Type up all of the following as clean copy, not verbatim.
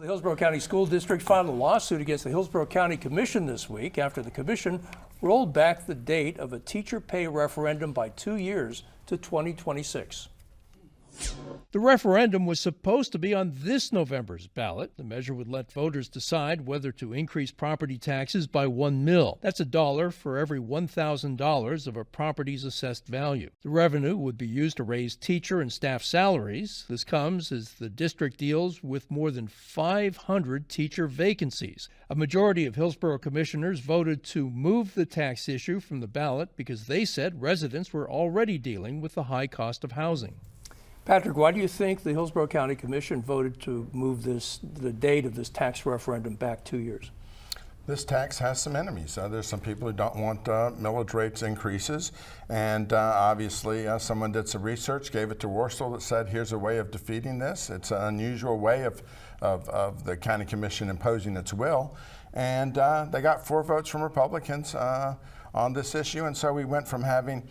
The Hillsborough County School District filed a lawsuit against the Hillsborough County Commission this week after the commission rolled back the date of a teacher pay referendum by 2 years to 2026. The referendum was supposed to be on this November's ballot. The measure would let voters decide whether to increase property taxes by $1 mil. That's $1 for every $1,000 of a property's assessed value. The revenue would be used to raise teacher and staff salaries. This comes as the district deals with more than 500 teacher vacancies. A majority of Hillsborough commissioners voted to move the tax issue from the ballot because they said residents were already dealing with the high cost of housing. Patrick, why do you think the Hillsborough County Commission voted to move the date of this tax referendum back 2 years? This tax has some enemies. There's some people who don't want millage rates increases, and obviously someone did some research, gave it to Warsaw that said, here's a way of defeating this. It's an unusual way of the County Commission imposing its will, and they got 4 votes from Republicans on this issue, and so we went from having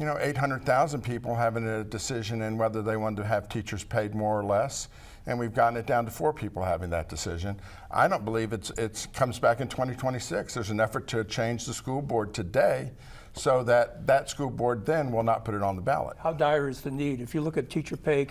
800,000 people having a decision in whether they wanted to have teachers paid more or less, and we've gotten it down to 4 people having that decision. I don't believe it comes back in 2026. There's an effort to change the school board today so that school board then will not put it on the ballot. How dire is the need? If you look at teacher pay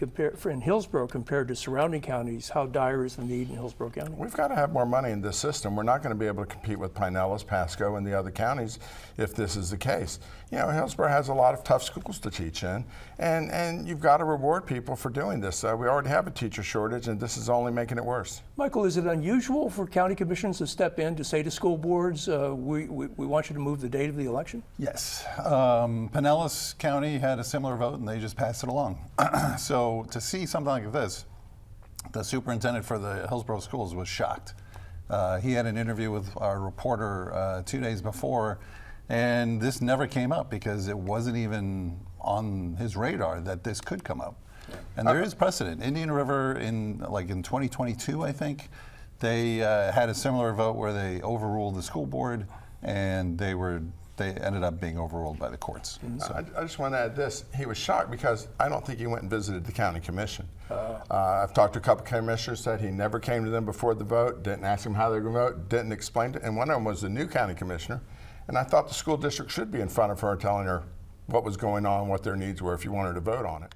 in Hillsborough compared to surrounding counties, how dire is the need in Hillsborough County? We've got to have more money in this system. We're not going to be able to compete with Pinellas, Pasco, and the other counties if this is the case. Hillsborough has a lot of tough schools to teach in, and you've got to reward people for doing this. We already have a teacher shortage, and this is only making it worse. Michael, is it unusual for county commissions to step in to say to school boards, we want you to move the date of the election? Yes. Pinellas County had a similar vote, and they just passed it along. So to see something like this, the superintendent for the Hillsborough schools was shocked. He had an interview with our reporter 2 days before, and this never came up because it wasn't even on his radar that this could come up. And there is precedent. Indian River in 2022, I think, they had a similar vote where they overruled the school board, and they ended up being overruled by the courts. So. I just want to add this. He was shocked because I don't think he went and visited the county commission. I've talked to a couple commissioners, said he never came to them before the vote, didn't ask them how they were going to vote, didn't explain it, and one of them was the new county commissioner. And I thought the school district should be in front of her telling her what was going on, what their needs were if you wanted to vote on it.